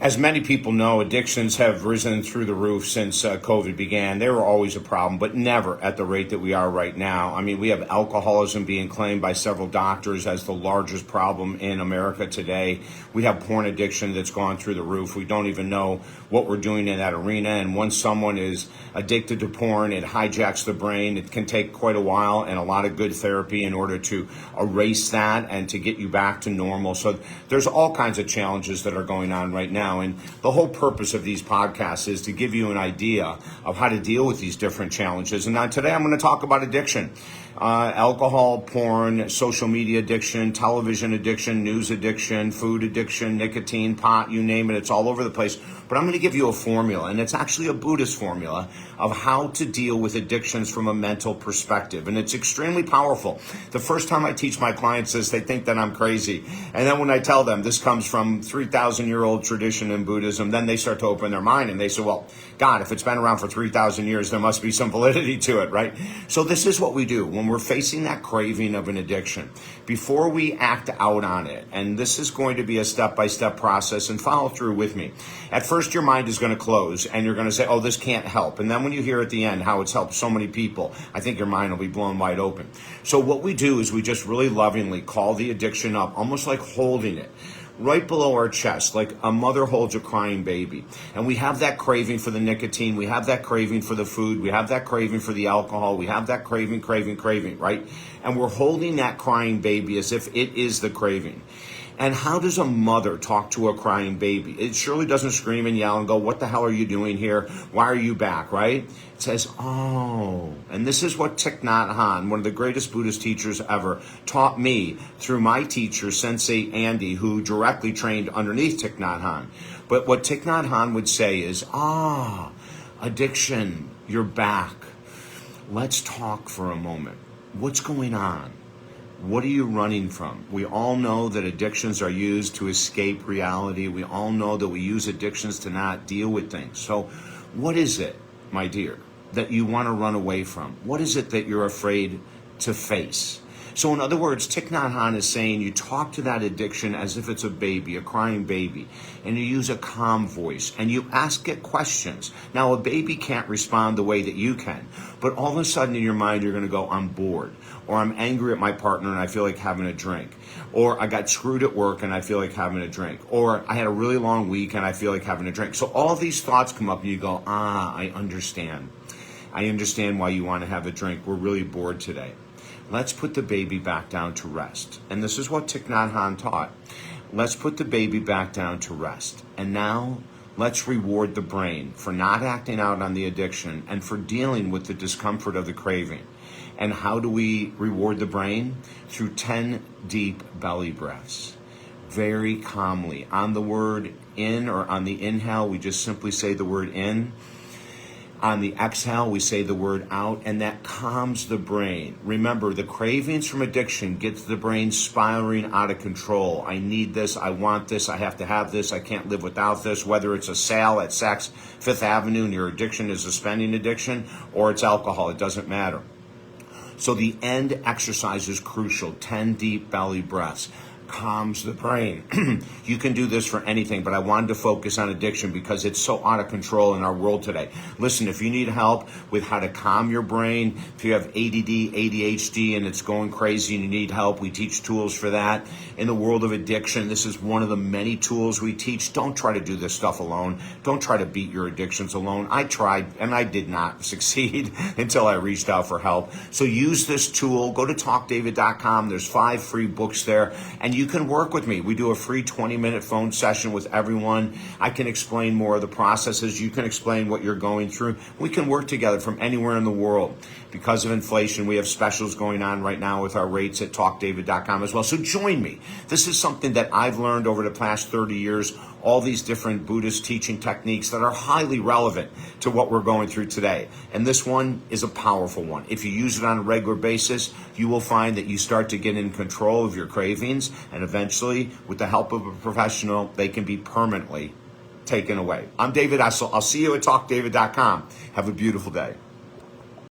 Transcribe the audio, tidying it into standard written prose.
As many people know, addictions have risen through the roof since COVID began. They were always a problem, but never at the rate that we are right now. I mean, we have alcoholism being claimed by several doctors as the largest problem in America today. We have porn addiction that's gone through the roof. We don't even know what we're doing in that arena. And once someone is addicted to porn, it hijacks the brain. It can take quite a while and a lot of good therapy in order to erase that and to get you back to normal. So there's all kinds of challenges that are going on right now. And the whole purpose of these podcasts is to give you an idea of how to deal with these different challenges. And now today I'm going to talk about addiction. Alcohol, porn, social media addiction, television addiction, news addiction, food addiction, nicotine, pot, you name it, it's all over the place. But I'm going to give you a formula, and it's actually a Buddhist formula of how to deal with addictions from a mental perspective. And it's extremely powerful. The first time I teach my clients this, they think that I'm crazy. And then when I tell them this comes from 3,000-year-old tradition in Buddhism, then they start to open their mind and they say, well, God, if it's been around for 3,000 years, there must be some validity to it, right? So this is what we do when we're facing that craving of an addiction. Before we act out on it, and this is going to be a step-by-step process, and follow through with me. At first, your mind is going to close, and you're going to say, oh, this can't help. And then when you hear at the end how it's helped so many people, I think your mind will be blown wide open. So what we do is we just really lovingly call the addiction up, almost like holding it right below our chest, like a mother holds a crying baby. And we have that craving for the nicotine. We have that craving for the food. We have that craving for the alcohol. We have that craving, right? And we're holding that crying baby as if it is the craving. And how does a mother talk to a crying baby? It surely doesn't scream and yell and go, what the hell are you doing here? Why are you back, right? It says, oh. And this is what Thich Nhat Hanh, one of the greatest Buddhist teachers ever, taught me through my teacher, Sensei Andy, who directly trained underneath Thich Nhat Hanh. But what Thich Nhat Hanh would say is, addiction, you're back. Let's talk for a moment. What's going on? What are you running from? We all know that addictions are used to escape reality. We all know that we use addictions to not deal with things. So what is it, my dear, that you want to run away from? What is it that you're afraid to face? So in other words, Thich Nhat Hanh is saying you talk to that addiction as if it's a baby, a crying baby, and you use a calm voice, and you ask it questions. Now, a baby can't respond the way that you can, but all of a sudden in your mind, you're going to go, I'm bored, or I'm angry at my partner and I feel like having a drink, or I got screwed at work and I feel like having a drink, or I had a really long week and I feel like having a drink. So all these thoughts come up and you go, I understand. I understand why you want to have a drink. We're really bored today. Let's put the baby back down to rest. And this is what Thich Nhat Hanh taught. Let's put the baby back down to rest. And now let's reward the brain for not acting out on the addiction and for dealing with the discomfort of the craving. And how do we reward the brain? Through 10 deep belly breaths. Very calmly. On the word in or on the inhale, we just simply say the word in. On the exhale, we say the word out, and that calms the brain. Remember, the cravings from addiction gets the brain spiraling out of control. I need this, I want this, I have to have this, I can't live without this, whether it's a sale at Saks Fifth Avenue and your addiction is a spending addiction, or it's alcohol, it doesn't matter. So the end exercise is crucial. 10 deep belly breaths. Calms the brain. You can do this for anything, but I wanted to focus on addiction because it's so out of control in our world today. Listen, if you need help with how to calm your brain, if you have ADD, ADHD, and it's going crazy and you need help, we teach tools for that. In the world of addiction, this is one of the many tools we teach. Don't try to do this stuff alone. Don't try to beat your addictions alone. I tried, and I did not succeed until I reached out for help. So use this tool. Go to talkdavid.com. There's 5 free books there, and you can work with me. We do a free 20-minute phone session with everyone. I can explain more of the processes. You can explain what you're going through. We can work together from anywhere in the world. Because of inflation, we have specials going on right now with our rates at talkdavid.com as well. So join me. This is something that I've learned over the past 30 years, all these different Buddhist teaching techniques that are highly relevant to what we're going through today. And this one is a powerful one. If you use it on a regular basis, you will find that you start to get in control of your cravings, and eventually, with the help of a professional, they can be permanently taken away. I'm David Essel. I'll see you at talkdavid.com. Have a beautiful day.